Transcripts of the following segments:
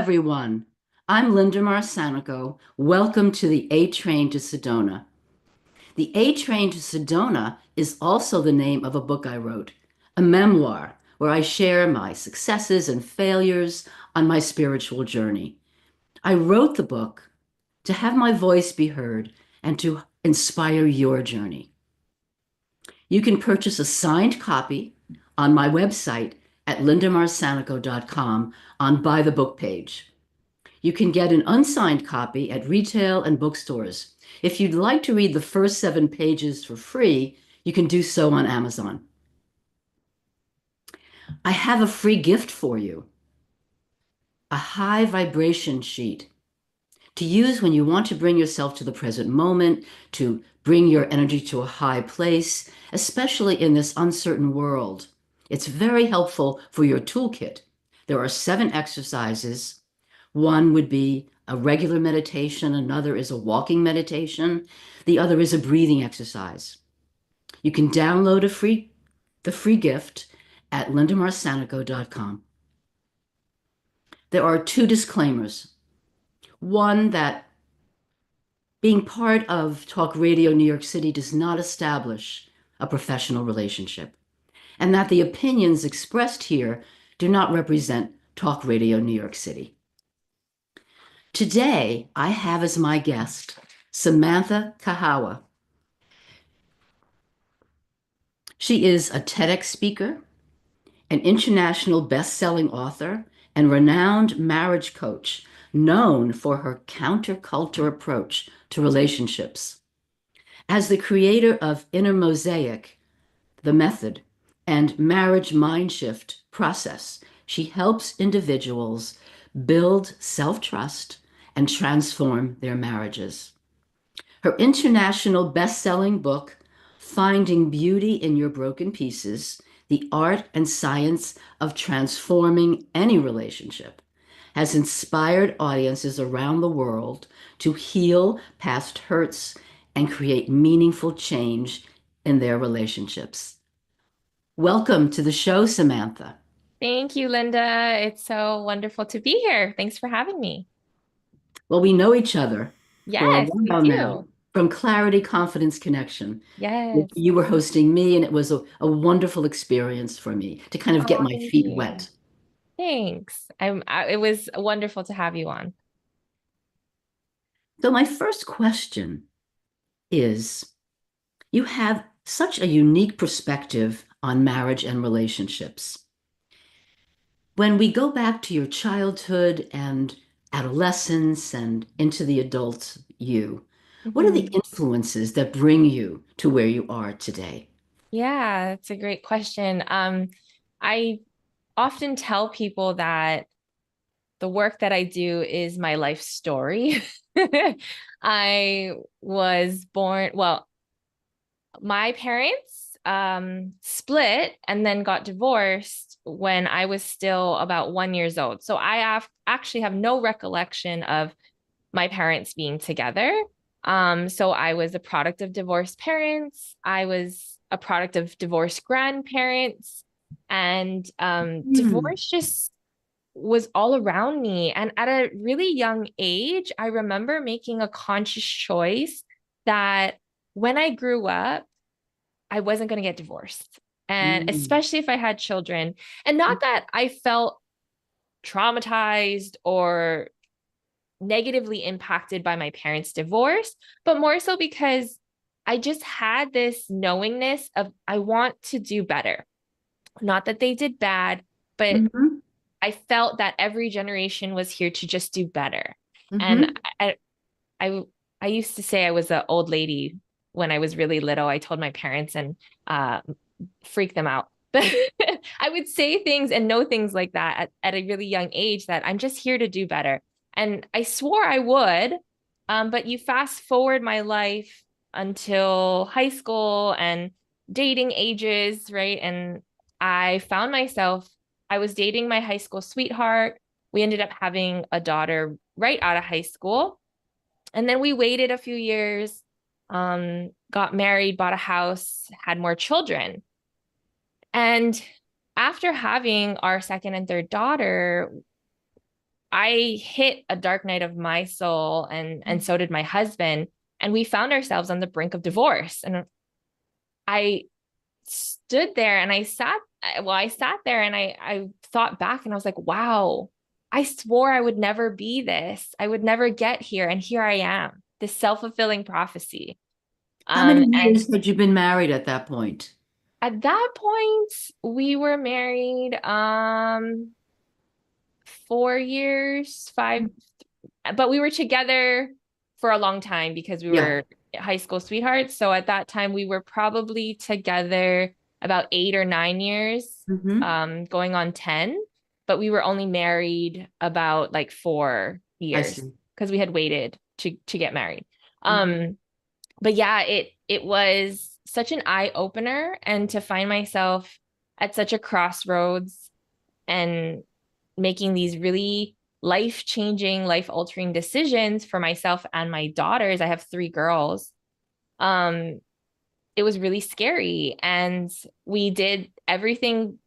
everyone. I'm Linda Marsanico. Welcome to the A Train to Sedona. The A Train to Sedona is also the name of a book I wrote, a memoir where I share my successes and failures on my spiritual journey. I wrote the book to have my voice be heard and to inspire your journey. You can purchase a signed copy on my website at lindamarsanico.com on Buy the Book page. You can get an unsigned copy at retail and bookstores. If you'd like to read the first 7 pages for free, you can do so on Amazon. I have a free gift for you, a high vibration sheet to use when you want to bring yourself to the present moment, to bring your energy to a high place, especially in this uncertain world. It's very helpful for your toolkit. There are 7 exercises. One would be a regular meditation, another is a walking meditation, the other is a breathing exercise. You can download the free gift at lindamarsanico.com. There are 2 disclaimers. One, that being part of Talk Radio New York City does not establish a professional relationship, and that the opinions expressed here do not represent Talk Radio New York City. Today, I have as my guest Samantha Kaaua. She is a Tedx speaker, an international best-selling author, and renowned marriage coach known for her counterculture approach to relationships. As the creator of Inner Mosaic, the method, and Marriage Mindshift process, she helps individuals build self-trust and transform their marriages. Her international best-selling book, Finding Beauty in Your Broken Pieces, The Art and Science of Transforming Any Relationship, has inspired audiences around the world to heal past hurts and create meaningful change in their relationships. Welcome to the show, Samantha. Thank you, Linda. It's so wonderful to be here. Thanks for having me. Well, we know each other for a Yes, we while now do. from Clarity Confidence Connection. Yes. You were hosting me, and it was a wonderful experience for me to kind of get Oh, my thank feet you. wet. Thanks. It was wonderful to have you on. So, my first question is, you have such a unique perspective on marriage and relationships. When we go back to your childhood and adolescence and into the adult you, what are the Mhm. influences that bring you to where you are today? Yeah, it's a great question. I often tell people that the work that I do is my life story. I was born, well, my parents split and then got divorced when I was still about 1 years old. So actually have no recollection of my parents being together. So I was a product of divorced parents. I was a product of divorced grandparents. And Hmm. divorce just was all around me. And at a really young age, I remember making a conscious choice that when I grew up, I wasn't going to get divorced. And Hmm. especially if I had children. And not that I felt traumatized or negatively impacted by my parents' divorce, but more so because I just had this knowingness of I want to do better. Not that they did bad, but Mm-hmm. I felt that every generation was here to just do better. And Mm-hmm. I I used to say I was an old lady when I was really little. I told my parents and uh, freak them out. But I would say things and know things like that at a really young age that I'm just here to do better. And I swore I would. But you fast forward my life until high school and dating ages, right? And I found myself, I was dating my high school sweetheart. We ended up having a daughter right out of high school. And then we waited a few years, got married, bought a house, had more children. And after having our second and third daughter, I hit a dark night of my soul, and so did my husband, and we found ourselves on the brink of divorce. And I stood there and I sat there and I thought back and I was like, wow, I swore I would never be this. I would never get here. And here I am, this self-fulfilling prophecy. How many And years had you been married at that point? at that point, we were married 4 years, five, but we were together for a long time because we Yeah. were high school sweethearts. So at that time, we were probably together about 8 or 9 years, Hmm. going on 10, but we were only married about like four I years see. because we had waited to get married. Hmm. But yeah, it was such an eye opener, and to find myself at such a crossroads and making these really life changing, life altering decisions for myself and my daughters. I have three girls. Um, it was really scary. And we did everything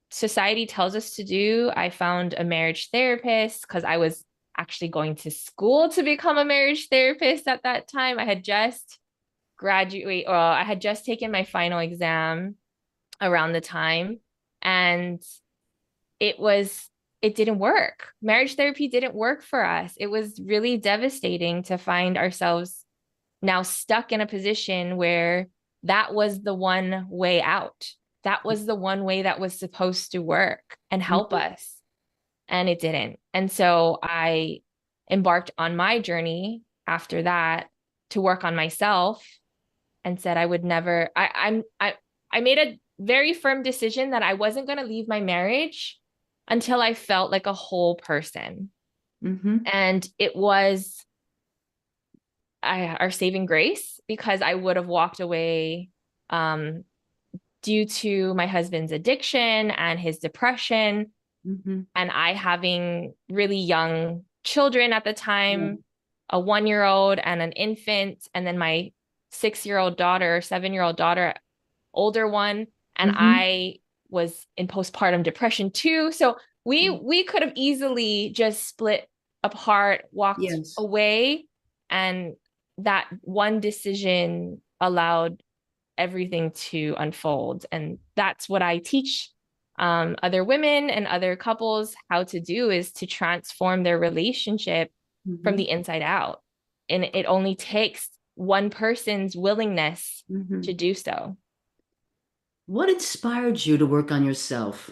society tells us to do. I found a marriage therapist because I was actually going to school to become a marriage therapist at that time. I had just taken my final exam around the time. And it was it didn't work. Marriage therapy didn't work for us. It was really devastating to find ourselves now stuck in a position where that was the one way out. That was the one way that was supposed to work and help Hmm. us. And it didn't. And so I embarked on my journey after that to work on myself and said I would never I made a very firm decision that I wasn't going to leave my marriage until I felt like a whole person. Hmm. And it was our saving grace, because I would have walked away um, due to my husband's addiction and his depression, Hmm. and I having really young children at the Yeah. time, a 1 year old and an infant, and then my 6 year old daughter, 7 year old daughter, older one, and Hmm. I was in postpartum depression too. So we could have easily just split apart, walked Yes. away, and that one decision allowed everything to unfold. And that's what I teach other women and other couples how to do, is to transform their relationship from Hmm. the inside out. And it only takes one person's willingness to Hmm. do so. What inspired you to work on yourself?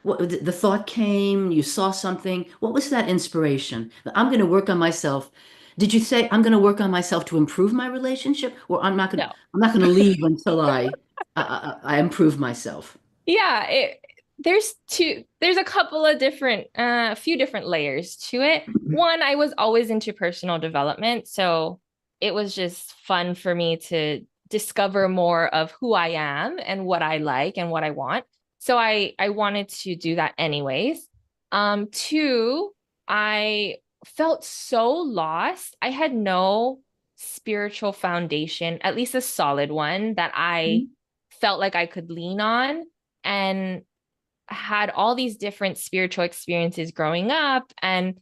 What the thought came, you saw something. What was that inspiration? I'm going to work on myself. Did you say I'm going to work on myself to improve my relationship, or No. I'm not going to leave until I improve myself? Yeah, there's a couple of different a few different layers to it. One, I was always into personal development, so it was just fun for me to discover more of who I am and what I like and what I want. So I wanted to do that anyways. Two, I felt so lost. I had no spiritual foundation, at least a solid one that I Mhm. felt like I could lean on, and had all these different spiritual experiences growing up, and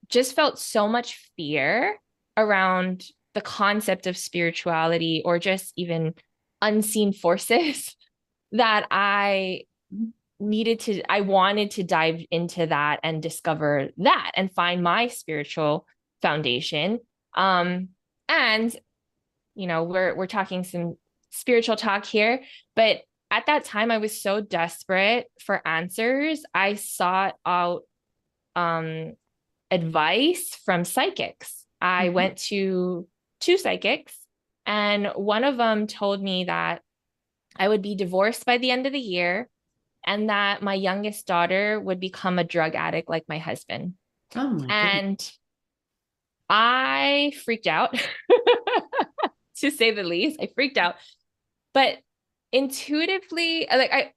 just felt so much fear around the concept of spirituality or just even unseen forces that I wanted to dive into that and discover that and find my spiritual foundation. And we're talking some spiritual talk here, but at that time I was so desperate for answers. I sought out um advice from psychics. I Mhm. went to two psychics, and one of them told me that I would be divorced by the end of the year, and that my youngest daughter would become a drug addict like my husband. Oh my goodness. And I freaked out, to say the least. I freaked out. But intuitively,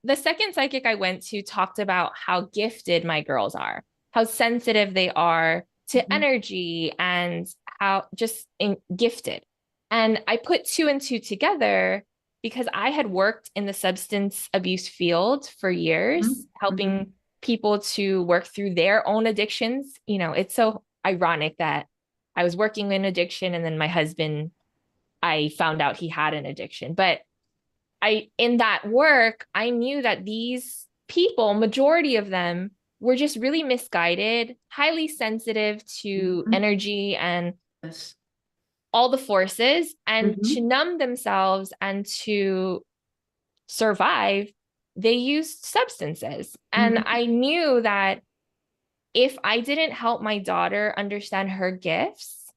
the second psychic I went to talked about how gifted my girls are, how sensitive they are to Mhm. energy, and how just gifted. And I put two and two together because I had worked in the substance abuse field for years, Mhm. helping people to work through their own addictions. It's so ironic that I was working in addiction, and then my husband, I found out he had an addiction. But in that work, I knew that these people, majority of them, were just really misguided, highly sensitive to Mhm. energy and Yes. all the forces, and to Mhm. numb themselves and to survive, they used substances. And Mhm. I knew that if I didn't help my daughter understand her gifts,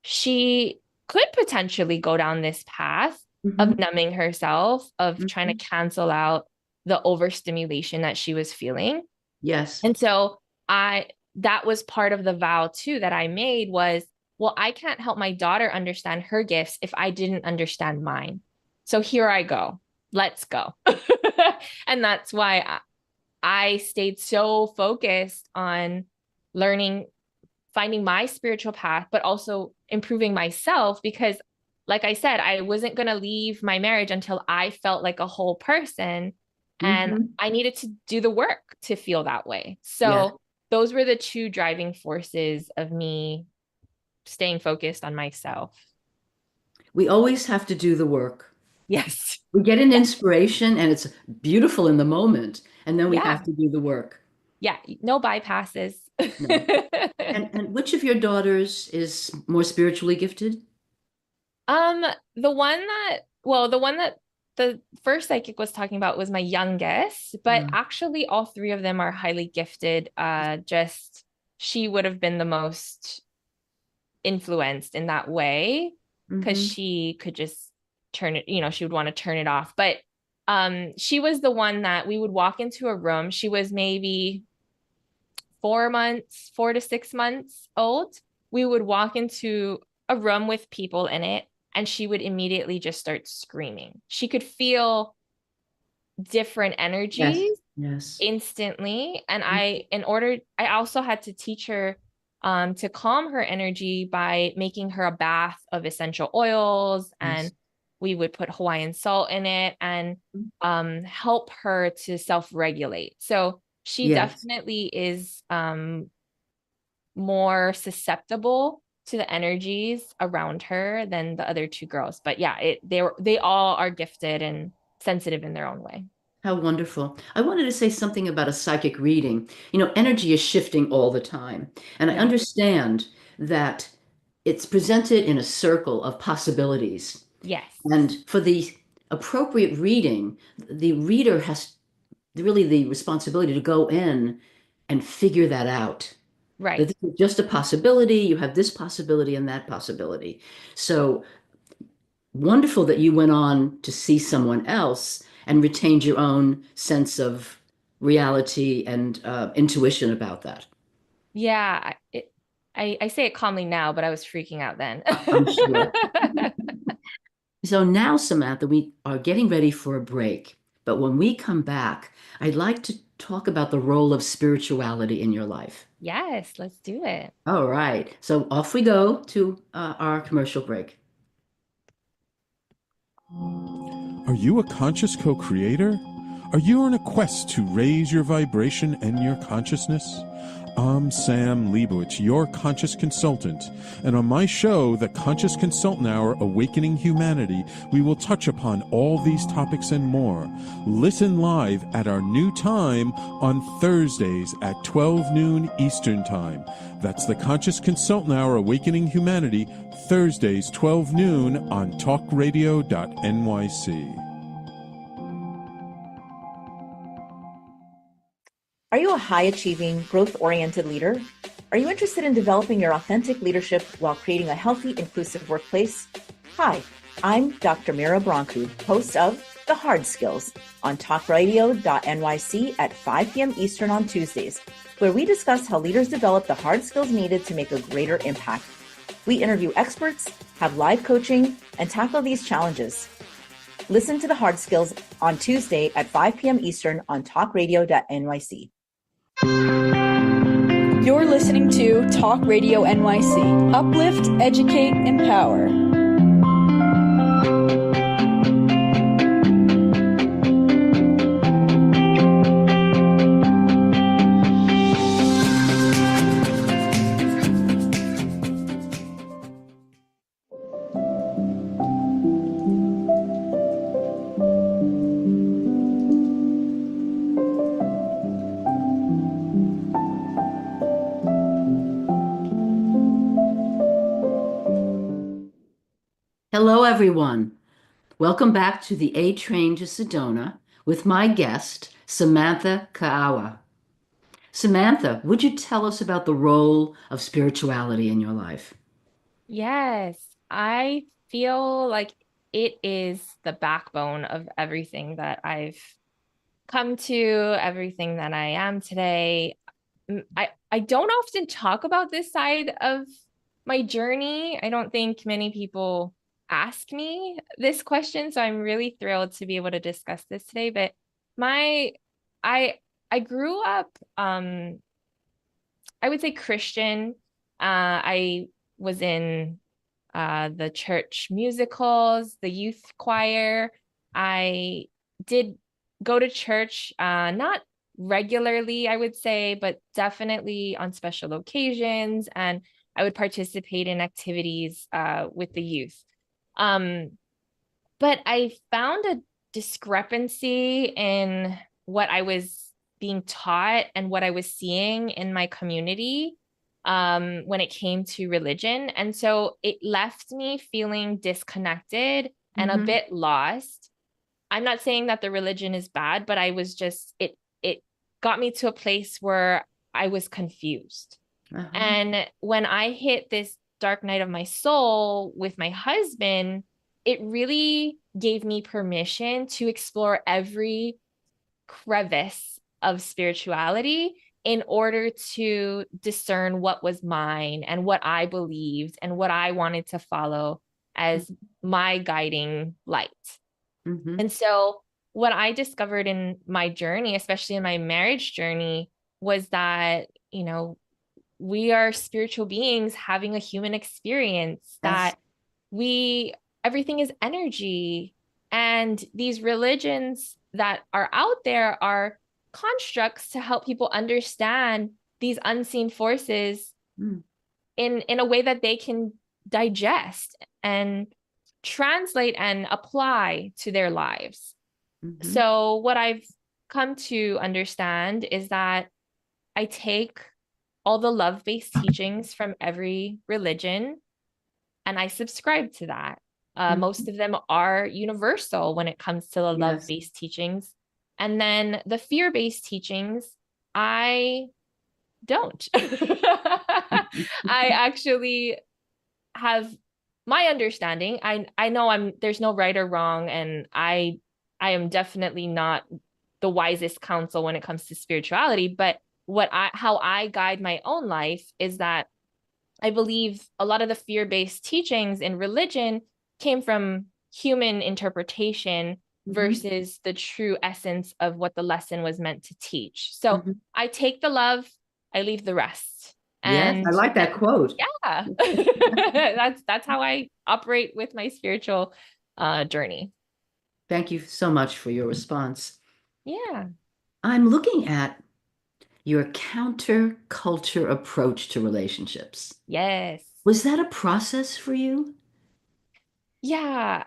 she could potentially go down this path of Mhm. numbing herself, of trying to Mhm. cancel out the overstimulation that she was feeling. Yes. And so that was part of the vow too that I made was, well, I can't help my daughter understand her gifts if I didn't understand mine. So here I go. Let's go. And that's why I stayed so focused on learning, finding my spiritual path, but also improving myself because, like I said, I wasn't going to leave my marriage until I felt like a whole person. And Mhm. I needed to do the work to feel that way. Yes. So those were the two driving forces of me staying focused on myself. We always have to do the work. Yes. We get an inspiration and it's beautiful in the moment, and then we Yeah. have to do the work. Yeah. No bypasses. No. And which of your daughters is more spiritually gifted? Um, the one that the first psychic was talking about was my youngest, but Mm. actually all three of them are highly gifted. Just she would have been the most influenced in that way because Hmm. she could just turn it, she would want to turn it off. But she was the one that we would walk into a room. She was maybe 4 months, 4 to 6 months old. We would walk into a room with people in it, and she would immediately just start screaming. She could feel different Yes. energies Yes. instantly. And I also had to teach her to calm her energy by making her a bath of essential oils. And Yes. we would put Hawaiian salt in it and help her to self-regulate. So she Yes. definitely is more susceptible to the energies around her than the other two girls. But yeah, they all are gifted and sensitive in their own way. How wonderful. I wanted to say something about a psychic reading. Energy is shifting all the time. And I Yeah. understand that it's presented in a circle of possibilities. Yes. And for the appropriate reading, the reader has really the responsibility to go in and figure that out. That Right. this is just a possibility, you have this possibility and that possibility. So wonderful that you went on to see someone else and retained your own sense of reality and intuition about that. Yeah. I say it calmly now, but I was freaking out then. I'm sure. So now, Samantha, we are getting ready for a break. But when we come back, I'd like to talk about the role of spirituality in your life. Yes, let's do it. All right. So off we go to our commercial break. Are you a conscious co creator? Are you on a quest to raise your vibration and your consciousness? I'm Sam Leibowitz, your conscious consultant, and on my show, The Conscious Consultant Hour Awakening Humanity, we will touch upon all these topics and more. Listen live at our new time on Thursdays at 12 noon Eastern Time. That's The Conscious Consultant Hour Awakening Humanity, Thursdays 12 noon on talkradio.nyc. Are you a high-achieving, growth-oriented leader? Are you interested in developing your authentic leadership while creating a healthy, inclusive workplace? Hi, I'm Dr. Mira Brancu, host of The Hard Skills on talkradio.nyc at 5 p.m. Eastern on Tuesdays, where we discuss how leaders develop the hard skills needed to make a greater impact. We interview experts, have live coaching, and tackle these challenges. Listen to The Hard Skills on Tuesday at 5 p.m. Eastern on talkradio.nyc. You're listening to Talk Radio NYC. Uplift, educate, empower. Hello, everyone. Welcome back to the A Train to Sedona with my guest, Samantha Kaaua. Samantha, would you tell us about the role of spirituality in your life? Yes, I feel like it is the backbone of everything that I've come to, everything that I am today. I don't often talk about this side of my journey. I don't think many people ask me this question, so I'm really thrilled to be able to discuss this today. But my I I grew up I would say Christian. I was in the church musicals, the youth choir. I did go to church, not regularly, I would say, but definitely on special occasions. And I would participate in activities with the youth. Um, but I found a discrepancy in what I was being taught and what I was seeing in my community when it came to religion. And so it left me feeling disconnected and a Mm-hmm. bit lost. I'm not saying that the religion is bad, but I was just, it got me to a place where I was confused. Uh-huh. And when I hit this dark night of my soul with my husband, it really gave me permission to explore every crevice of spirituality in order to discern what was mine and what I believed and what I wanted to follow as my guiding light. Mm-hmm. And so, what I discovered in my journey, especially in my marriage journey, was that, we are spiritual beings having a human experience, Yes. that we everything is energy, and these religions that are out there are constructs to help people understand these unseen forces Mm-hmm. in a way that they can digest and translate and apply to their lives. Mm-hmm. So what I've come to understand is that I take all the love-based teachings from every religion and I subscribe to that. Most of them are universal when it comes to the Yes. love-based teachings. And then the fear-based teachings, I don't. I actually have my understanding. I know there's no right or wrong, and I am definitely not the wisest counsel when it comes to spirituality, but how I guide my own life is that I believe a lot of the fear-based teachings in religion came from human interpretation Mm-hmm. versus the true essence of what the lesson was meant to teach. So Mm-hmm. I take the love, I leave the rest. Yes, I And like that quote. yeah, that's how I operate with my spiritual journey. Thank you so much for your response. Yeah. I'm looking at your counterculture approach to relationships. Yes. Was that a process for you? Yeah.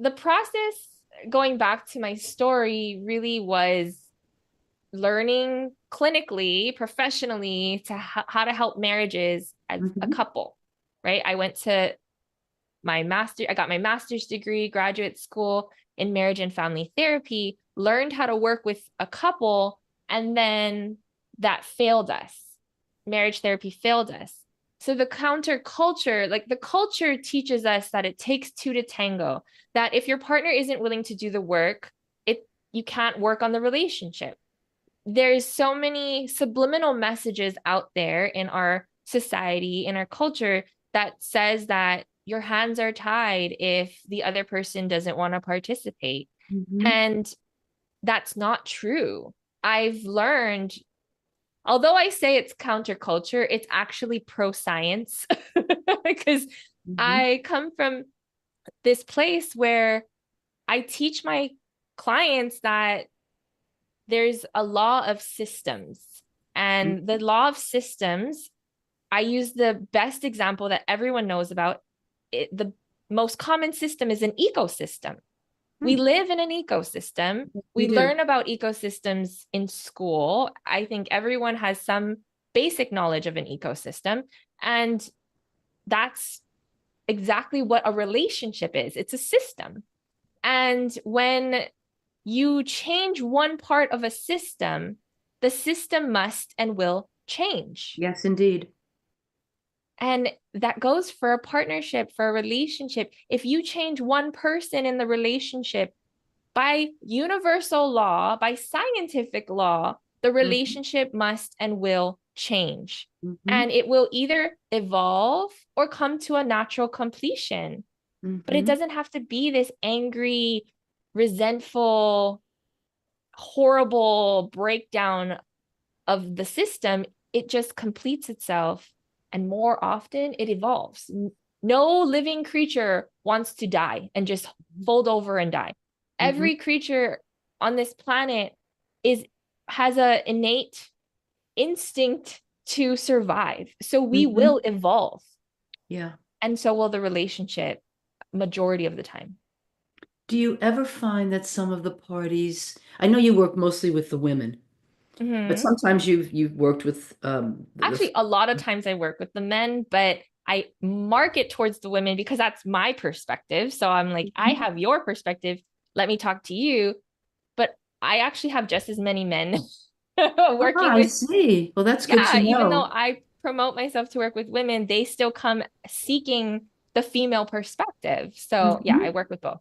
The process, going back to my story, really was learning clinically, professionally, to how to help marriages as a Mm-hmm. couple, right? I got my master's degree, graduate school in marriage and family therapy, learned how to work with a couple, and then that failed us. Marriage therapy failed us. So the counterculture, like the culture teaches us that it takes two to tango, that if your partner isn't willing to do the work, you can't work on the relationship. There's so many subliminal messages out there in our society, in our culture, that says that your hands are tied if the other person doesn't want to participate. Mm-hmm. And that's not true. I've learned, although I say it's counterculture, it's actually pro science because Mm-hmm. I come from this place where I teach my clients that there's a law of systems. And the law of systems, I use the best example that everyone knows about. The most common system is an ecosystem. We Mm-hmm. live in an ecosystem. We We do. learn about ecosystems in school. I think everyone has some basic knowledge of an ecosystem. And that's exactly what a relationship is. It's a system. And when you change one part of a system, the system must and will change. Yes, indeed. And that goes for a partnership, for a relationship. If you change one person in the relationship, by universal law, by scientific law, the relationship must and will change. And it will either evolve or come to a natural completion. But it doesn't have to be this angry, resentful, horrible breakdown of the system. It just completes itself. And more often, it evolves. No living creature wants to die and just fold over and die. Every creature on this planet has an innate instinct to survive. So we will evolve. Yeah. And so will the relationship majority of the time. Do you ever find that some of the parties, I know you work mostly with the women, but sometimes you've worked with Actually, a lot of times I work with the men, but I market towards the women because that's my perspective. So I'm like, I have your perspective. Let me talk to you. But I actually have just as many men working I with. see. Well, that's good to Even though know. I promote myself to work with women, they still come seeking the female perspective. So yeah, I work with both.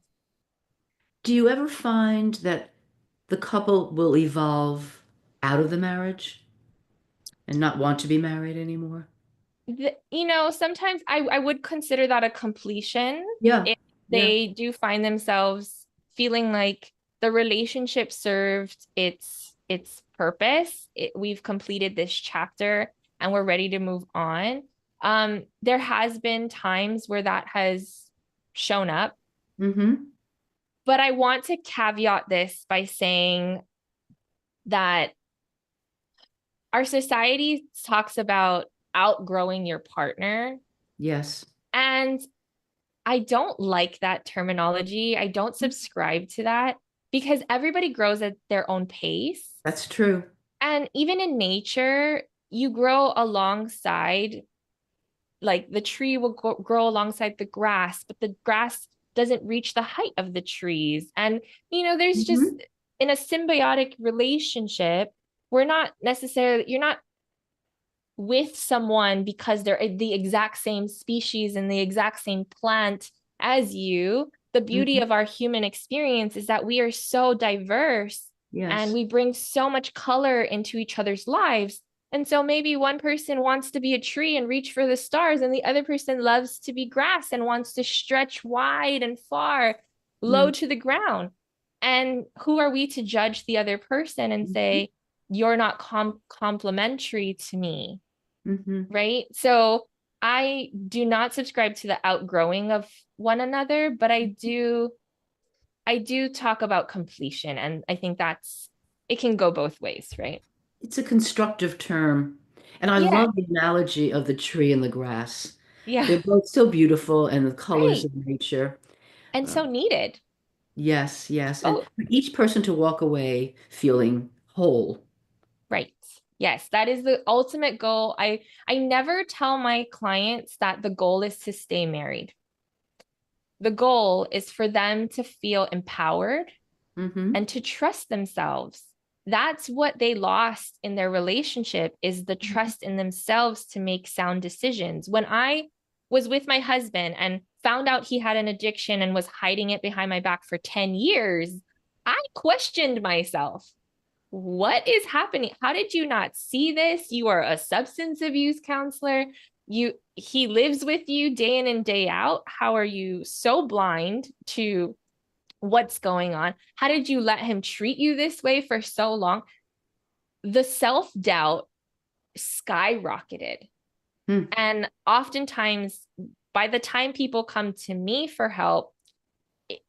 Do you ever find that the couple will evolve out of the marriage and not want to be married anymore? Sometimes I would consider that a completion Yeah. if Yeah. they do find themselves feeling like the relationship served its purpose. We've completed this chapter and we're ready to move on. There has been times where that has shown up, but I want to caveat this by saying that our society talks about outgrowing your partner. Yes. And I don't like that terminology. I don't subscribe to that because everybody grows at their own pace. That's true. And even in nature, you grow alongside, like the tree will grow alongside the grass, but the grass doesn't reach the height of the trees. And, there's just in a symbiotic relationship, you're not with someone because they're the exact same species and the exact same plant as you. The beauty of our human experience is that we are so diverse and Yes. we bring so much color into each other's lives. And so maybe one person wants to be a tree and reach for the stars, and the other person loves to be grass and wants to stretch wide and far, low to the ground. And who are we to judge the other person and say, you're not complementary to me? Right? So I do not subscribe to the outgrowing of one another, but I do talk about completion. And I think it can go both ways, right? It's a constructive term. And I Yeah. love the analogy of the tree and the grass. Yeah. They're both so beautiful and the colors Right. of nature. And so needed. Yes, yes. And Oh, for each person to walk away feeling whole. right. Yes, that is the ultimate goal. I never tell my clients that the goal is to stay married. The goal is for them to feel empowered and to trust themselves. That's what they lost in their relationship, is the trust in themselves to make sound decisions. When I was with my husband and found out he had an addiction and was hiding it behind my back for 10 years, I questioned myself. What is happening? How did you not see this? You are a substance abuse counselor. He lives with you day in and day out. How are you so blind to what's going on? How did you let him treat you this way for so long? The self-doubt skyrocketed. And oftentimes, by the time people come to me for help,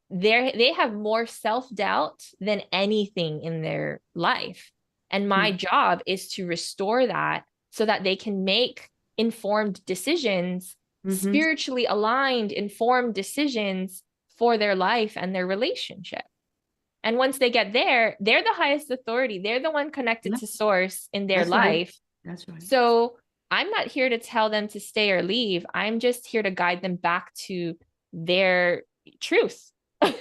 they have more self-doubt than anything in their life. And my job is to restore that so that they can make informed decisions, spiritually aligned, informed decisions for their life and their relationship. And once they get there, they're the highest authority. They're the one connected to source in their That's right. life. That's right. So I'm not here to tell them to stay or leave. I'm just here to guide them back to their truth, to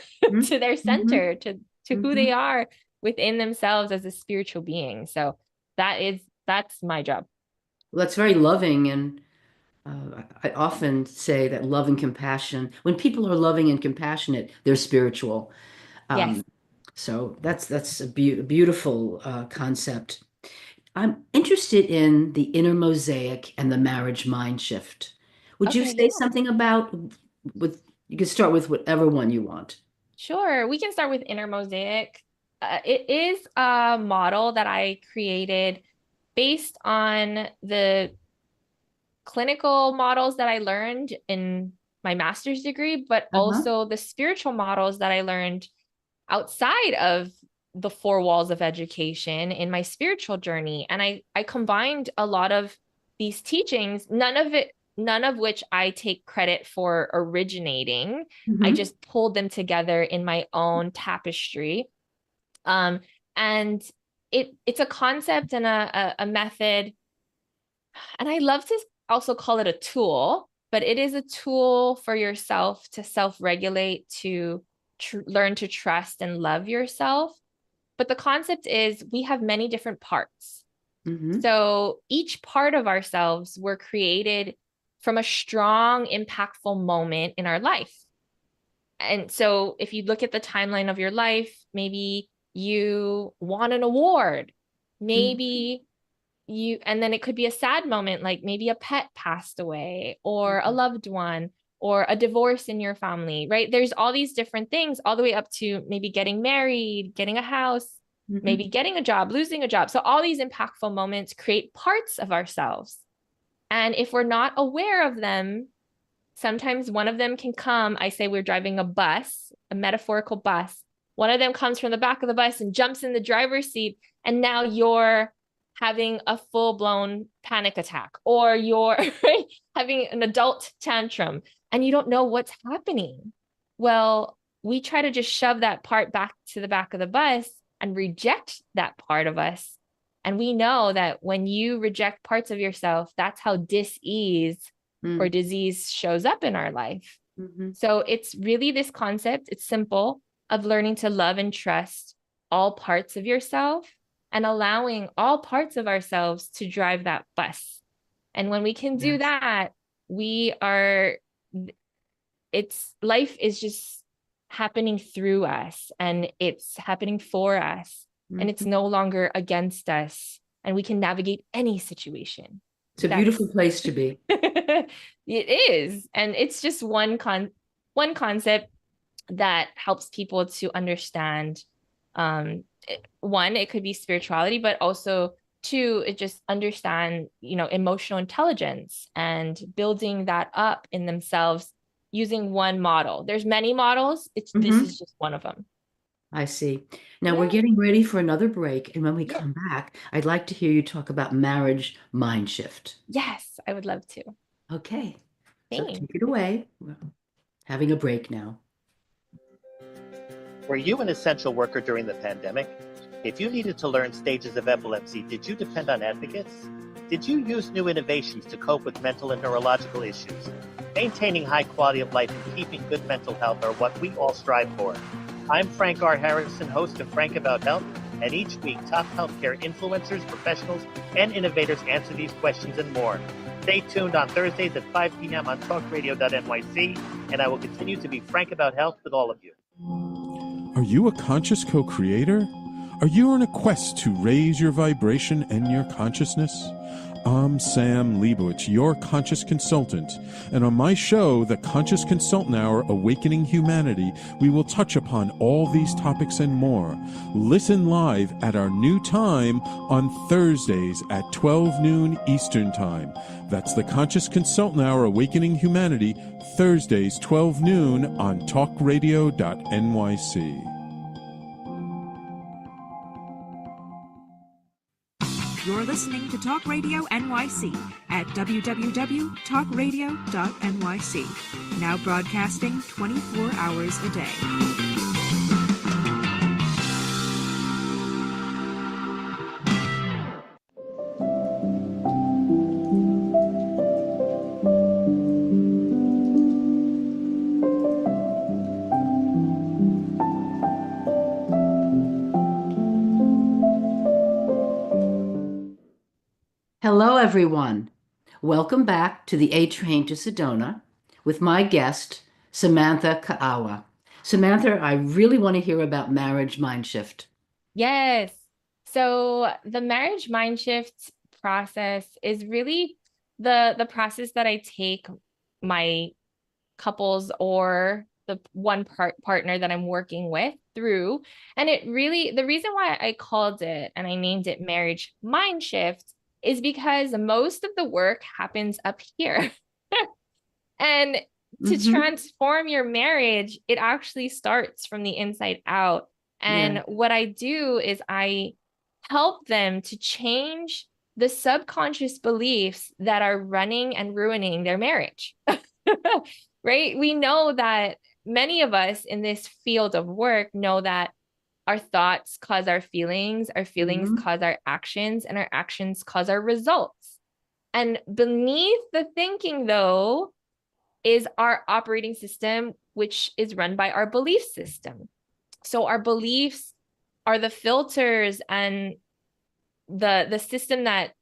their Mm-hmm. center, to who Mm-hmm. they are within themselves as a spiritual being. So that's my job. Well, that's very loving. And I often say that love and compassion, when people are loving and compassionate, they're spiritual. Yes. Um, so that's a beautiful concept. I'm interested in the inner mosaic and the marriage mind shift. Would you Okay. say Yeah. something about with you can start with whatever one you want. Sure. We can start with inner mosaic. It is a model that I created based on the clinical models that I learned in my master's degree, but Uh-huh. also the spiritual models that I learned outside of the four walls of education in my spiritual journey. And I combined a lot of these teachings, none of which I take credit for originating. I Hmm. just pulled them together in my own tapestry. Um, and it's a concept and a method, and I love to also call it a tool, but it is a tool for yourself to self-regulate, to learn to trust and love yourself. But the concept is we have many different parts. Hmm. So each part of ourselves were created from a strong, impactful moment in our life. And so if you look at the timeline of your life, maybe you won an award, maybe and then it could be a sad moment, like maybe a pet passed away or a loved one or a divorce in your family, right? There's all these different things, all the way up to maybe getting married, getting a house, Hmm. maybe getting a job, losing a job. So all these impactful moments create parts of ourselves. And if we're not aware of them, sometimes one of them can come. I say we're driving a bus, a metaphorical bus. One of them comes from the back of the bus and jumps in the driver's seat. And now you're having a full-blown panic attack, or you're having an adult tantrum and you don't know what's happening. Well, we try to just shove that part back to the back of the bus and reject that part of us. And we know that when you reject parts of yourself, that's how dis-ease or disease shows up in our life. Hmm. So it's really this concept, it's simple, of learning to love and trust all parts of yourself and allowing all parts of ourselves to drive that bus. And when we can do Yes. that, we are, it's life is just happening through us and it's happening for us and it's Hmm. no longer against us and we can navigate any situation. It's a That's beautiful place to be. it is. And it's just one concept that helps people to understand one, it could be spirituality, but also two, it just understand, emotional intelligence and building that up in themselves using one model. There's many models. This Hmm. is just one of them. I see. Now we're Yeah. getting ready for another break, and when we Yeah. come back, I'd like to hear you talk about marriage mind shift. Yes, I would love to. Okay, so Thanks. take it away. We're having a break now. Were you an essential worker during the pandemic? If you needed to learn stages of epilepsy, did you depend on advocates? Did you use new innovations to cope with mental and neurological issues? Maintaining high quality of life and keeping good mental health are what we all strive for. I'm Frank R. Harrison, host of Frank About Health, and each week top healthcare influencers, professionals, and innovators answer these questions and more. Stay tuned on Thursdays at 5 p.m. on talkradio.nyc, and I will continue to be frank about health with all of you. Are you a conscious co-creator? Are you on a quest to raise your vibration and your consciousness? I'm Sam Leibowitz, your conscious consultant, and on my show, The Conscious Consultant Hour, Awakening Humanity, we will touch upon all these topics and more. Listen live at our new time on Thursdays at 12 noon Eastern Time. That's The Conscious Consultant Hour, Awakening Humanity, Thursdays 12 noon on talkradio.nyc. You're listening to Talk Radio NYC at www.talkradio.nyc. Now broadcasting 24 hours a day. Hello, everyone. Welcome back to the A Train to Sedona with my guest, Samantha Kaaua. Samantha, I really want to hear about marriage mind shift. Yes. So the marriage mind shift process is really the process that I take my couples or the one partner that I'm working with through. And it really, the reason why I called it and I named it marriage mind shift is because most of the work happens up here. And to Mm-hmm. transform your marriage, it actually starts from the inside out. Yeah. And what I do is I help them to change the subconscious beliefs that are running and ruining their marriage. Right? We know that many of us in this field of work know that our thoughts cause our feelings Mm-hmm. cause our actions, and our actions cause our results. And beneath the thinking, though, is our operating system, which is run by our belief system. So our beliefs are the filters and the system that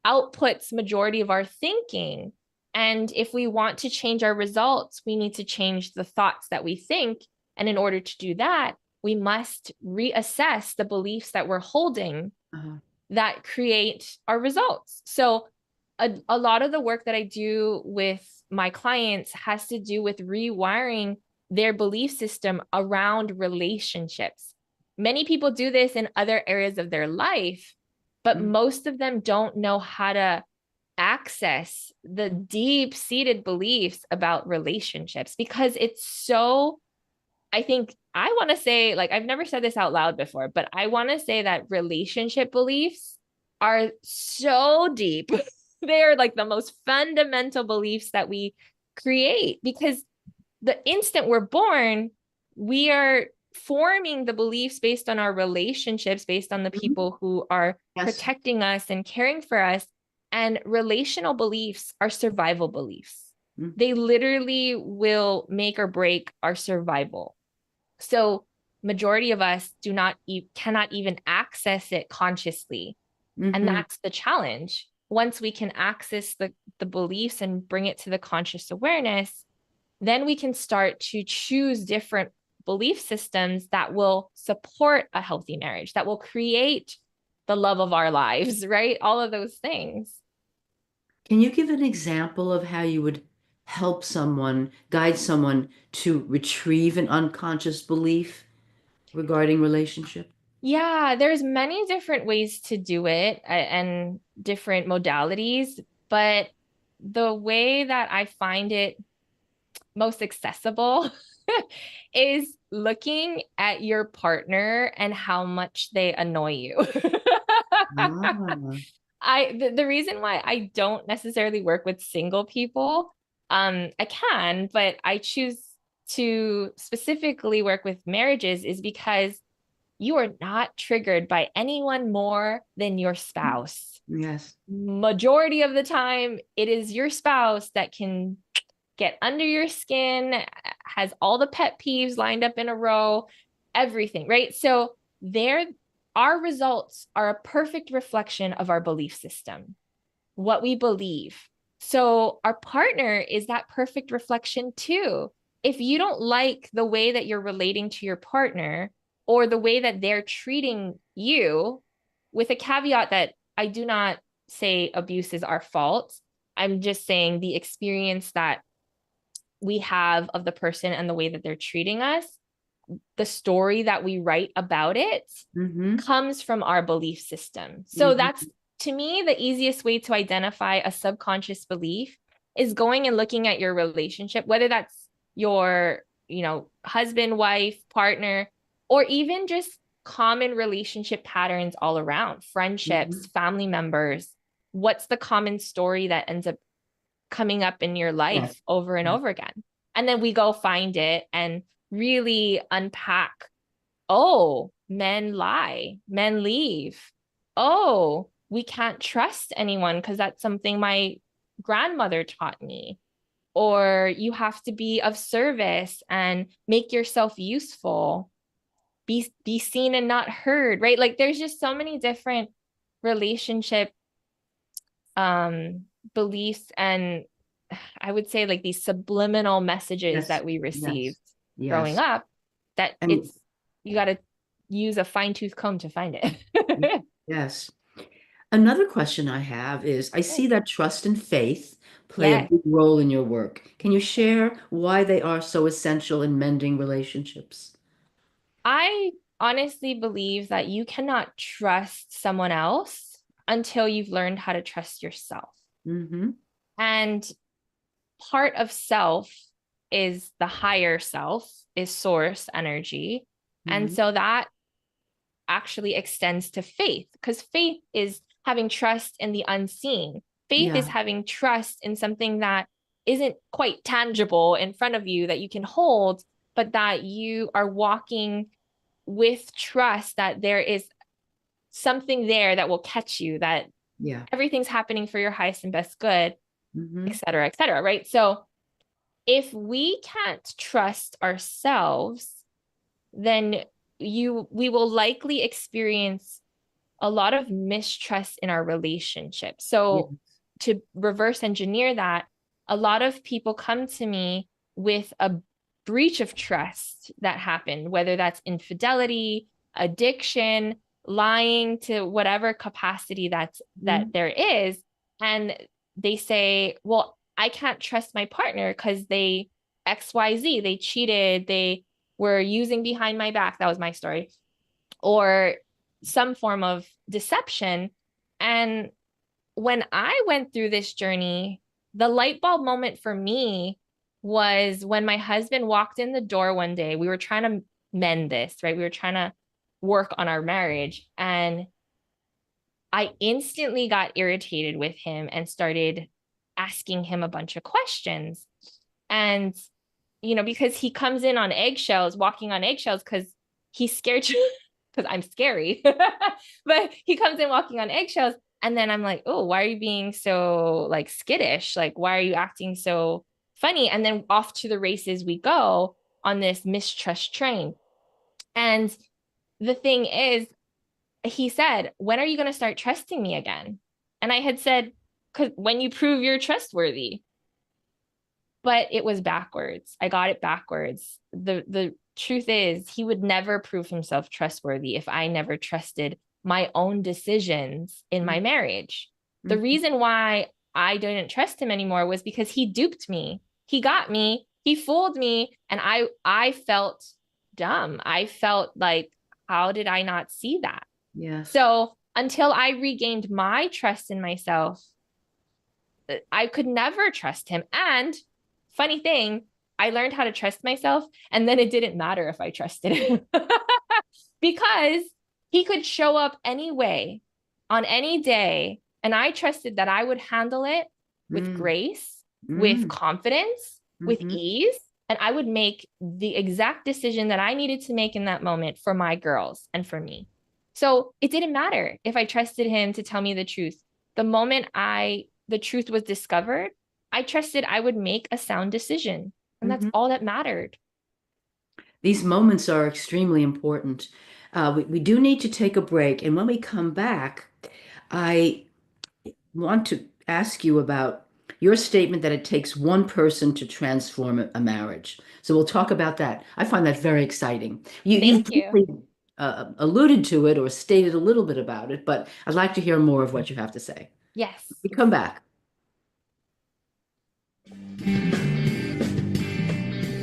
outputs majority of our thinking. And if we want to change our results, we need to change the thoughts that we think. And in order to do that, we must reassess the beliefs that we're holding Uh-huh. that create our results. So a lot of the work that I do with my clients has to do with rewiring their belief system around relationships. Many people do this in other areas of their life, but Mm-hmm. most of them don't know how to access the deep-seated beliefs about relationships because it's so, I think I want to say, like, I've never said this out loud before, but I want to say that relationship beliefs are so deep. They are like the most fundamental beliefs that we create because the instant we're born, we are forming the beliefs based on our relationships, based on the Mm-hmm. people who are Yes. protecting us and caring for us. And relational beliefs are survival beliefs. Mm-hmm. They literally will make or break our survival. So majority of us do not cannot even access it consciously. And Mm-hmm. that's the challenge. Once we can access the beliefs and bring it to the conscious awareness, then we can start to choose different belief systems that will support a healthy marriage, that will create the love of our lives, right? All of those things. Can you give an example of how you would help someone, guide someone to retrieve an unconscious belief regarding relationship? Yeah, there's many different ways to do it and different modalities, but the way that I find it most accessible is looking at your partner and how much they annoy you. Ah. The reason why I don't necessarily work with single people, I can, but I choose to specifically work with marriages is because you are not triggered by anyone more than your spouse. Yes. Majority of the time, it is your spouse that can get under your skin, has all the pet peeves lined up in a row, everything, right? So there, our results are a perfect reflection of our belief system, what we believe. So our partner is that perfect reflection too. If you don't like the way that you're relating to your partner or the way that they're treating you, with a caveat that I do not say abuse is our fault. I'm just saying the experience that we have of the person and the way that they're treating us, the story that we write about it Mm-hmm. comes from our belief system. So Mm-hmm. that's, to me, the easiest way to identify a subconscious belief is going and looking at your relationship, whether that's your, husband, wife, partner, or even just common relationship patterns all around, friendships, Mm-hmm. family members. What's the common story that ends up coming up in your Yes. life over and Yes. over again? And then we go find it and really unpack. Oh, men lie, men leave. Oh, we can't trust anyone because that's something my grandmother taught me. Or you have to be of service and make yourself useful, be seen and not heard, right? Like there's just so many different relationship beliefs and I would say like these subliminal messages Yes. that we received Yes. growing up, that And you got to use a fine-tooth comb to find it. yes. Another question I have is, I see that trust and faith play a Yes. big role in your work. Can you share why they are so essential in mending relationships? I honestly believe that you cannot trust someone else until you've learned how to trust yourself. Mm-hmm. And part of self is the higher self, is source energy. And Mm-hmm. so that actually extends to faith, because faith is having trust in the unseen. Faith is Yeah. having trust in something that isn't quite tangible in front of you that you can hold, but that you are walking with trust that there is something there that will catch you, that Yeah. everything's happening for your highest and best good, Mm-hmm. et cetera, right? So if we can't trust ourselves, then we will likely experience a lot of mistrust in our relationship. So Yes. to reverse engineer that, a lot of people come to me with a breach of trust that happened, whether that's infidelity, addiction, lying to whatever capacity that Mm-hmm. there is. And they say, well, I can't trust my partner because they XYZ, they cheated, they were using behind my back. That was my story. Or some form of deception. And when I went through this journey, the light bulb moment for me was when my husband walked in the door one day. We were trying to mend this, right? We were trying to work on our marriage. And I instantly got irritated with him and started asking him a bunch of questions. And, because he comes in on eggshells, walking on eggshells, because he's scared to, because I'm scary, but he comes in walking on eggshells. And then I'm like, oh, why are you being so like skittish? Like, why are you acting so funny? And then off to the races we go on this mistrust train. And the thing is, he said, when are you going to start trusting me again? And I had said, because when you prove you're trustworthy. But it was backwards. I got it backwards. The truth is, he would never prove himself trustworthy if I never trusted my own decisions in my marriage. The Mm-hmm. reason why I didn't trust him anymore was because he duped me. He got me, he fooled me, and I felt dumb. I felt like, how did I not see that? Yes. So until I regained my trust in myself, I could never trust him. And funny thing, I learned how to trust myself, and then it didn't matter if I trusted him because he could show up anyway on any day. And I trusted that I would handle it with Mm-hmm. grace, with confidence, with Mm-hmm. ease. And I would make the exact decision that I needed to make in that moment for my girls and for me. So it didn't matter if I trusted him to tell me the truth. The moment the truth was discovered, I trusted I would make a sound decision. And that's Mm-hmm. all that mattered. These moments are extremely important. We do need to take a break. And when we come back, I want to ask you about your statement that it takes one person to transform a marriage. So we'll talk about that. I find that very exciting. You Thank you. briefly alluded to it or stated a little bit about it, but I'd like to hear more of what you have to say. Yes. We come back.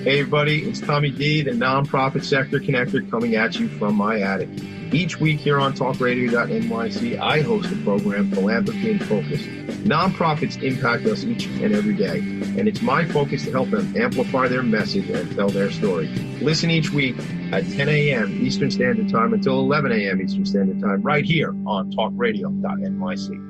Hey everybody, it's Tommy D, the nonprofit sector connector, coming at you from my attic. Each week here on talkradio.nyc, I host a program, Philanthropy in Focus. Nonprofits impact us each and every day, and it's my focus to help them amplify their message and tell their story. Listen each week at 10 a.m. Eastern Standard Time until 11 a.m. Eastern Standard Time, right here on talkradio.nyc.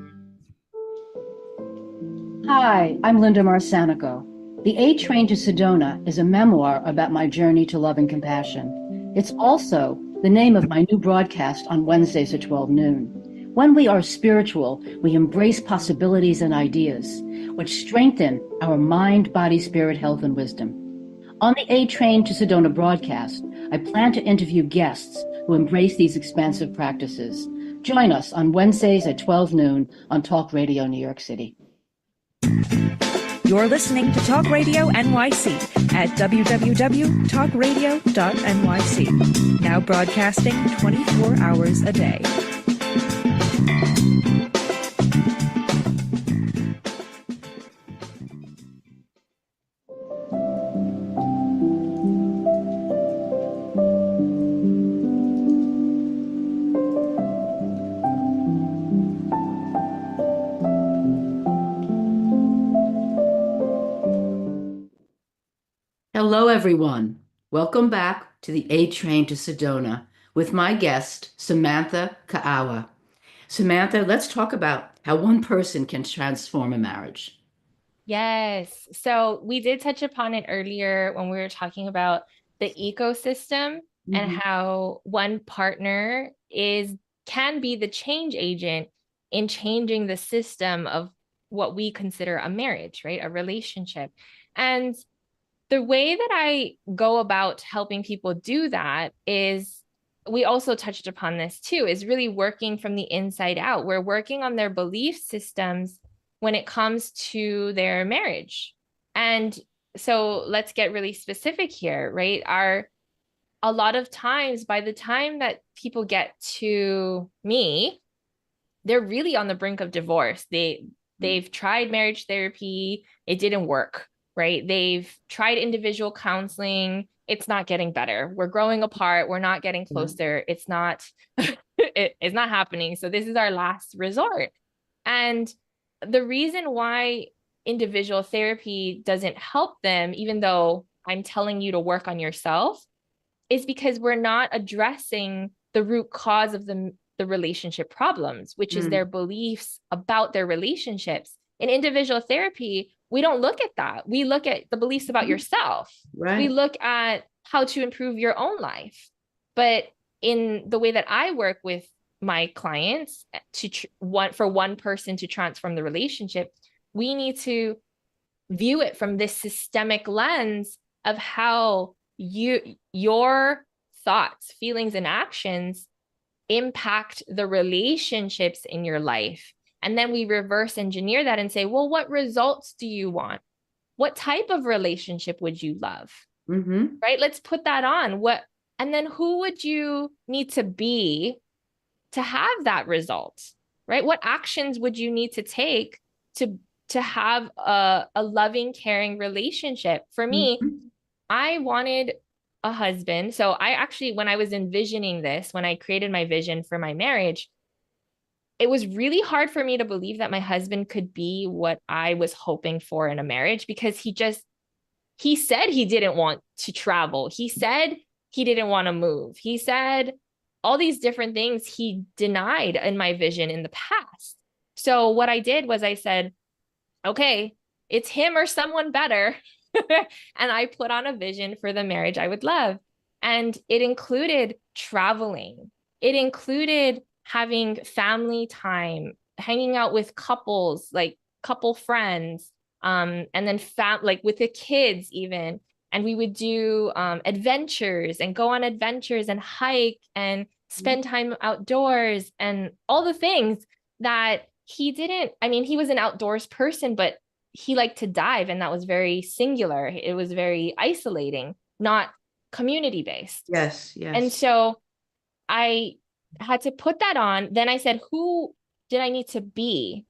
Hi, I'm Linda Marcanico. The A Train to Sedona is a memoir about my journey to love and compassion. It's also the name of my new broadcast on Wednesdays at 12 noon. When we are spiritual, we embrace possibilities and ideas, which strengthen our mind, body, spirit, health, and wisdom. On the A Train to Sedona broadcast, I plan to interview guests who embrace these expansive practices. Join us on Wednesdays at 12 noon on Talk Radio New York City. You're listening to Talk Radio NYC at www.talkradio.nyc. Now broadcasting 24 hours a day. Hello, everyone. Welcome back to the A Train to Sedona with my guest, Samantha Kaaua. Samantha, let's talk about how one person can transform a marriage. Yes. So we did touch upon it earlier when we were talking about the ecosystem and how one partner can be the change agent in changing the system of what we consider a marriage, right? A relationship. And the way that I go about helping people do that is, we also touched upon this too, is really working from the inside out. We're working on their belief systems when it comes to their marriage. And so let's get really specific here, right? A lot of times, by the time that people get to me, they're really on the brink of divorce. They've tried marriage therapy, it didn't work, right? They've tried individual counseling, it's not getting better. We're growing apart, we're not getting closer. It's not it's not happening. So this is our last resort. And the reason why individual therapy doesn't help them, even though I'm telling you to work on yourself, is because we're not addressing the root cause of the relationship problems, which is their beliefs about their relationships. In individual therapy, we don't look at that. We look at the beliefs about yourself. Right. We look at how to improve your own life. But in the way that I work with my clients, for one person to transform the relationship, we need to view it from this systemic lens of how your thoughts, feelings, and actions impact the relationships in your life. And then we reverse engineer that and say, well, what results do you want? What type of relationship would you love? Right? Let's put that on. And then who would you need to be to have that result? Right? What actions would you need to take to have a loving, caring relationship? For me, I wanted a husband. So I actually, when I was envisioning this, when I created my vision for my marriage, it was really hard for me to believe that my husband could be what I was hoping for in a marriage, because he said he didn't want to travel. He said he didn't want to move. He said all these different things he denied in my vision in the past. So what I did was I said, okay, it's him or someone better. And I put on a vision for the marriage I would love. And it included traveling. It included having family time, hanging out with couples, like couple friends, and then like with the kids even. And we would do adventures and go on adventures and hike and spend time outdoors and all the things that he didn't. I mean, he was an outdoors person, but he liked to dive, and that was very singular. It was very isolating, not community based. Yes, yes. And so I had to put that on. Then I said, who did I need to be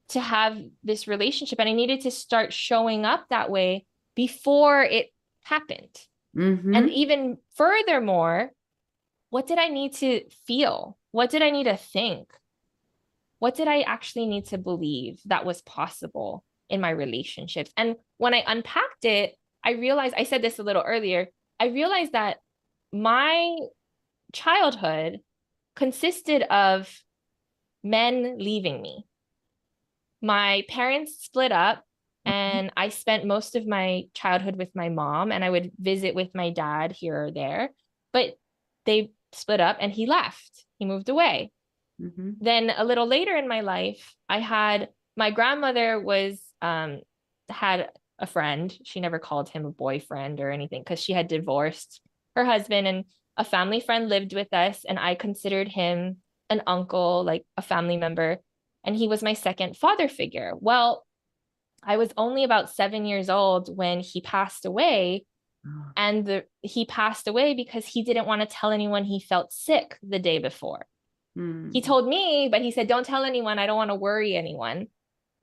to have this relationship? And I needed to start showing up that way before it happened. And even furthermore, what did I need to feel? What did I need to think? What did I actually need to believe that was possible in my relationships? And when I unpacked it, I realized, I said this a little earlier, I realized that my childhood consisted of men leaving me. My parents split up, and I spent most of my childhood with my mom, and I would visit with my dad here or there, but they split up and he left. He moved away. Then a little later in my life, my grandmother had a friend. She never called him a boyfriend or anything because she had divorced her husband, and a family friend lived with us, and I considered him an uncle, like a family member, and he was my second father figure. Well, I was only about 7 years old when he passed away. Oh. And he passed away because he didn't want to tell anyone he felt sick the day before. He told me, but he said, don't tell anyone. I don't want to worry anyone.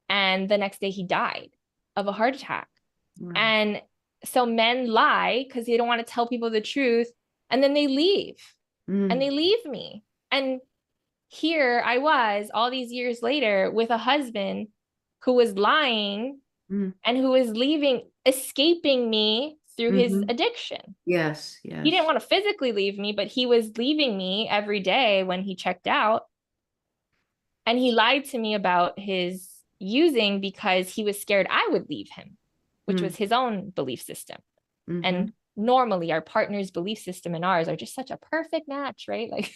And the next day he died of a heart attack. Wow. And so men lie because they don't want to tell people the truth. And then they leave and they leave me. And here I was all these years later with a husband who was lying and who was escaping me through his addiction. Yes, yes. He didn't want to physically leave me, but he was leaving me every day when he checked out. And he lied to me about his using because he was scared I would leave him, which was his own belief system. And normally our partner's belief system and ours are just such a perfect match, right? Like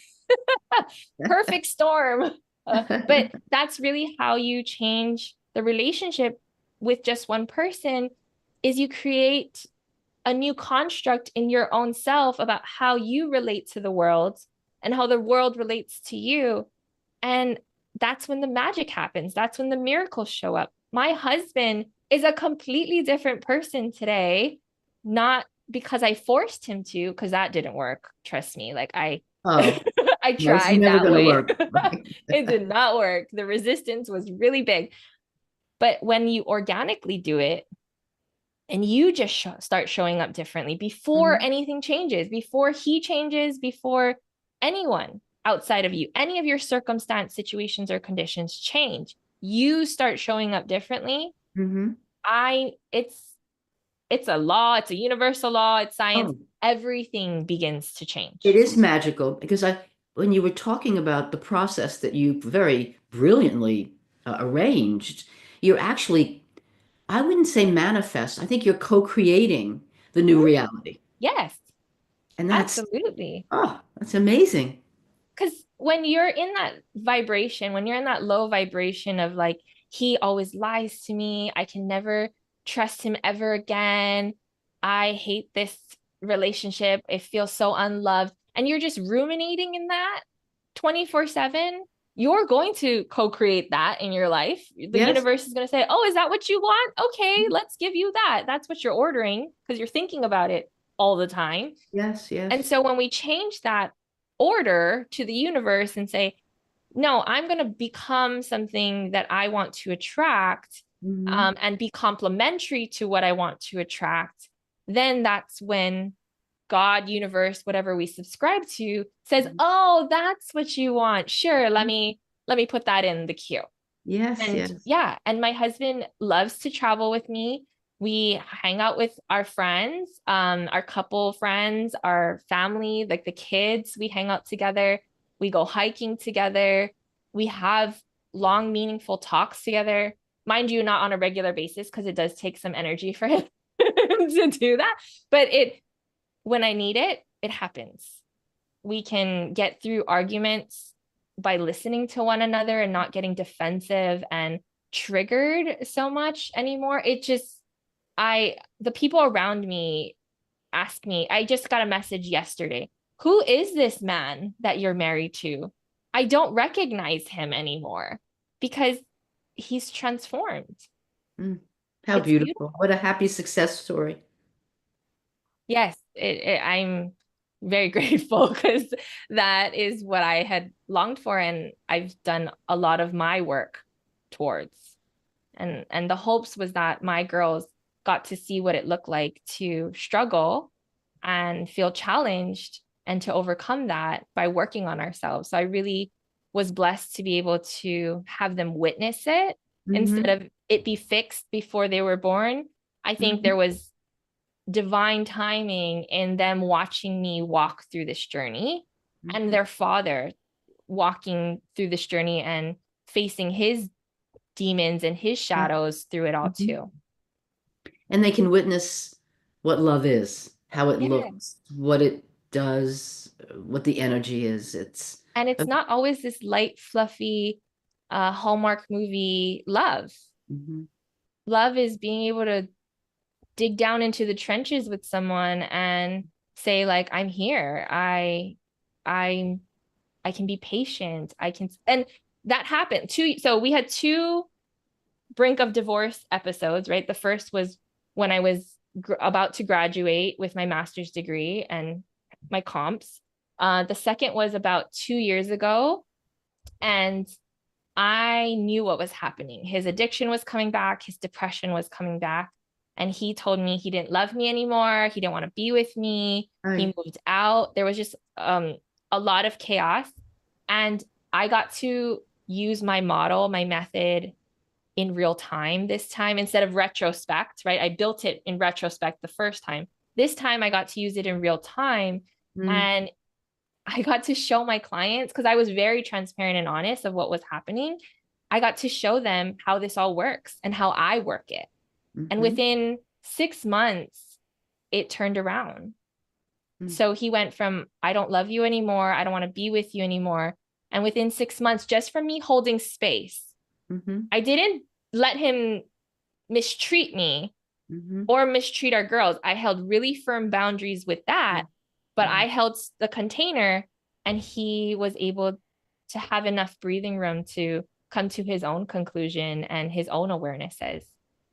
perfect storm. But that's really how you change the relationship with just one person, is you create a new construct in your own self about how you relate to the world and how the world relates to you. And that's when the magic happens. That's when the miracles show up. My husband is a completely different person today, not because I forced him to, because that didn't work. Trust me. Like I tried never that gonna way. work. Right. It did not work. The resistance was really big. But when you organically do it, and you just start showing up differently before anything changes, before he changes, before anyone outside of you, any of your circumstance, situations, or conditions change, you start showing up differently. It's a law, it's a universal law, it's science. Everything begins to change. It is magical because when you were talking about the process that you very brilliantly arranged, you're actually, I wouldn't say manifest. I think you're co-creating the new reality. Yes. And that's absolutely. That's amazing. Because when you're in that vibration, when you're in that low vibration of like, he always lies to me, I can never trust him ever again, I hate this relationship, it feels so unloved, and you're just ruminating in that 24/7, you're going to co-create that in your life. The universe is going to say, oh, is that what you want? Okay, let's give you that. That's what you're ordering because you're thinking about it all the time. Yes, yes. And so when we change that order to the universe and say, no, I'm going to become something that I want to attract and be complementary to what I want to attract, then that's when God, universe, whatever we subscribe to says, oh, that's what you want. Sure. Let me put that in the queue. Yes. And yes. yeah. And my husband loves to travel with me. We hang out with our friends, our couple friends, our family, like the kids, we hang out together. We go hiking together. We have long, meaningful talks together. Mind you, not on a regular basis, because it does take some energy for him to do that. But when I need it, it happens. We can get through arguments by listening to one another and not getting defensive and triggered so much anymore. The people around me ask me, I just got a message yesterday. Who is this man that you're married to? I don't recognize him anymore because he's transformed. How beautiful. What a happy success story. Yes, I'm very grateful because that is what I had longed for, and I've done a lot of my work towards. And the hopes was that my girls got to see what it looked like to struggle and feel challenged and to overcome that by working on ourselves. So I really was blessed to be able to have them witness it instead of it be fixed before they were born. I think there was divine timing in them watching me walk through this journey and their father walking through this journey and facing his demons and his shadows through it all too. And they can witness what love is, how it looks, what it does, what the energy is. It's not always this light, fluffy, Hallmark movie love. Love is being able to dig down into the trenches with someone and say, like, I'm here. I'm I can be patient. And that happened too. So we had two brink of divorce episodes, right? The first was when I was about to graduate with my master's degree and my comps. The second was about 2 years ago. And I knew what was happening. His addiction was coming back, his depression was coming back. And he told me he didn't love me anymore. He didn't want to be with me. Right. He moved out. There was just a lot of chaos. And I got to use my model, my method in real time this time instead of retrospect, right? I built it in retrospect the first time. This time I got to use it in real time. And I got to show my clients, because I was very transparent and honest of what was happening. I got to show them how this all works and how I work it. And within 6 months, it turned around. So he went from, I don't love you anymore. I don't want to be with you anymore. And within 6 months, just from me holding space, I didn't let him mistreat me or mistreat our girls. I held really firm boundaries with that, but I held the container, and he was able to have enough breathing room to come to his own conclusion and his own awarenesses,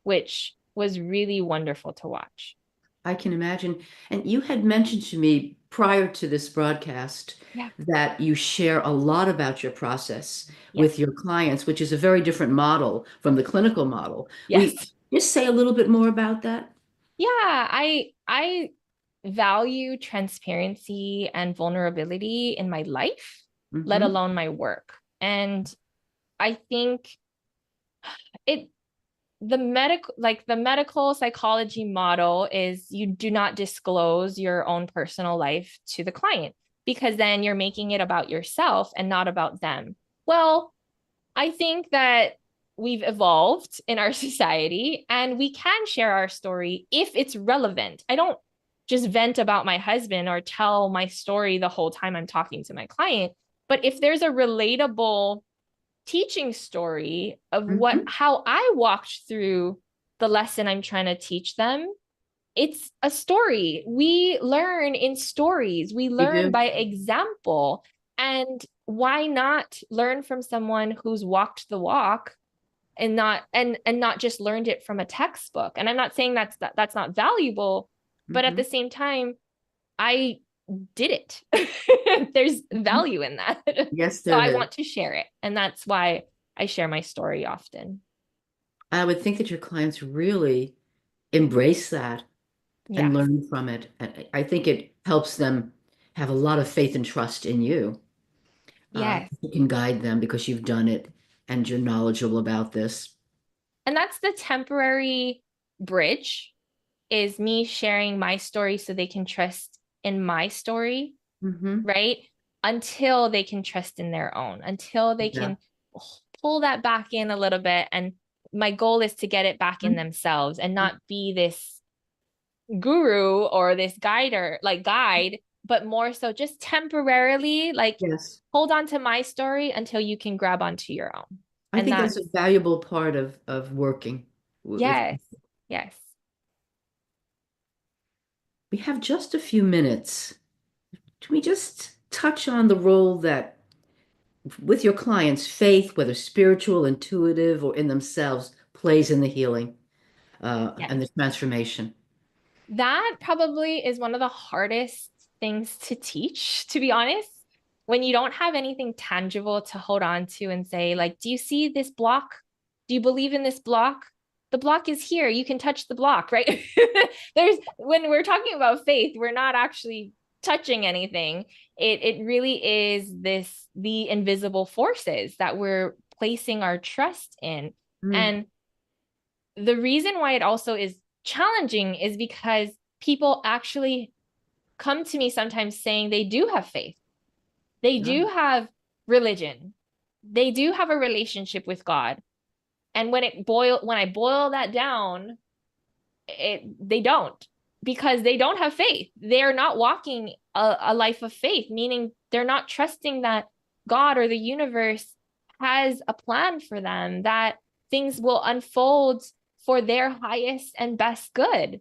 which was really wonderful to watch. I can imagine. And you had mentioned to me prior to this broadcast that you share a lot about your process with your clients, which is a very different model from the clinical model. Yes. Just say a little bit more about that. Yeah, I value transparency and vulnerability in my life, let alone my work. And I think the medical psychology model is you do not disclose your own personal life to the client, because then you're making it about yourself and not about them. Well, I think that we've evolved in our society, and we can share our story if it's relevant. I don't just vent about my husband or tell my story the whole time I'm talking to my client. But if there's a relatable teaching story of how I walked through the lesson I'm trying to teach them, it's a story. We learn in stories. We learn by example. And why not learn from someone who's walked the walk and not just learned it from a textbook? And I'm not saying that's not valuable, but at the same time, I did it. There's value in that. Yes, so I want to share it. And that's why I share my story often. I would think that your clients really embrace that and learn from it. And I think it helps them have a lot of faith and trust in you. Yes. You can guide them because you've done it and you're knowledgeable about this. And that's the temporary bridge, is me sharing my story so they can trust in my story, right? Until they can trust in their own, until they can pull that back in a little bit. And my goal is to get it back in themselves and not be this guru or this guide, but more so just temporarily, hold on to my story until you can grab onto your own. I think that's a valuable part of working. Yes. We have just a few minutes. Can we just touch on the role that with your clients, faith, whether spiritual, intuitive, or in themselves, plays in the healing and the transformation? That probably is one of the hardest things to teach, to be honest. When you don't have anything tangible to hold on to and say, like, do you see this block? Do you believe in this block? The block is here. You can touch the block, right? When we're talking about faith, we're not actually touching anything. It really is the invisible forces that we're placing our trust in. And the reason why it also is challenging is because people actually come to me sometimes saying they do have faith. They do have religion. They do have a relationship with God. And when I boil that down, they don't, because they don't have faith. They're not walking a life of faith, meaning they're not trusting that God or the universe has a plan for them, that things will unfold for their highest and best good.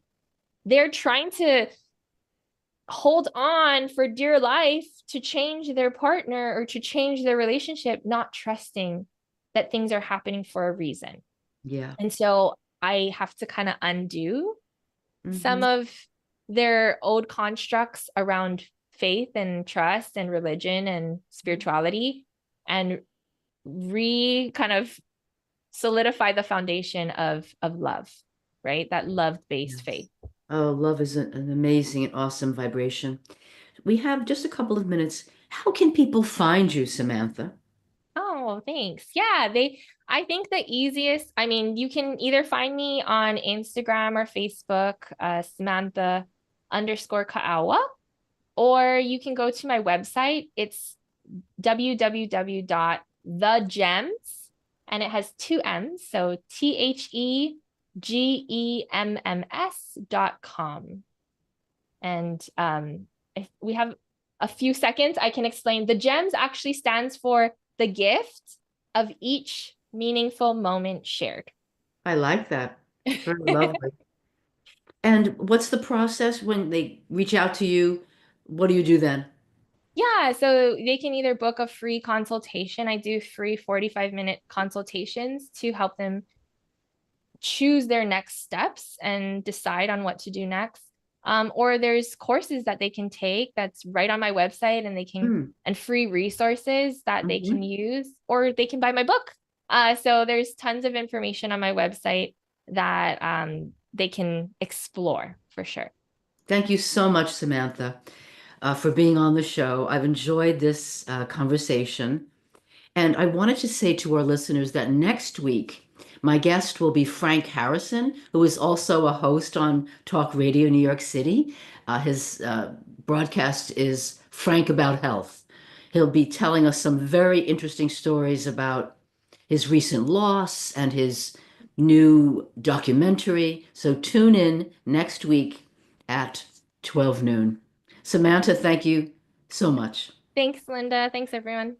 They're trying to hold on for dear life to change their partner or to change their relationship, not trusting that things are happening for a reason. Yeah. And so I have to kind of undo some Mhm. of their old constructs around faith and trust and religion and spirituality, and kind of solidify the foundation of love, right? That love-based Yes. faith. Oh, love is an amazing and awesome vibration. We have just a couple of minutes. How can people find you, Samantha? Oh, thanks. Yeah, I think the easiest, I mean, you can either find me on Instagram or Facebook, Samantha underscore Kaaua, or you can go to my website. It's www.thegems, and it has two M's, so TheGems.com. And if we have a few seconds, I can explain. The GEMS actually stands for the gift of each meaningful moment shared. I like that. Very lovely. And what's the process when they reach out to you? What do you do then? Yeah, so they can either book a free consultation. I do free 45-minute consultations to help them choose their next steps and decide on what to do next. Or there's courses that they can take that's right on my website, and they can, Hmm. and free resources that they can Mhm. use, or they can buy my book. So there's tons of information on my website that they can explore for sure. Thank you so much, Samantha, for being on the show. I've enjoyed this conversation. And I wanted to say to our listeners that next week, my guest will be Frank Harrison, who is also a host on Talk Radio New York City. His broadcast is Frank About Health. He'll be telling us some very interesting stories about his recent loss and his new documentary. So tune in next week at 12 noon. Samantha, thank you so much. Thanks, Linda. Thanks, everyone.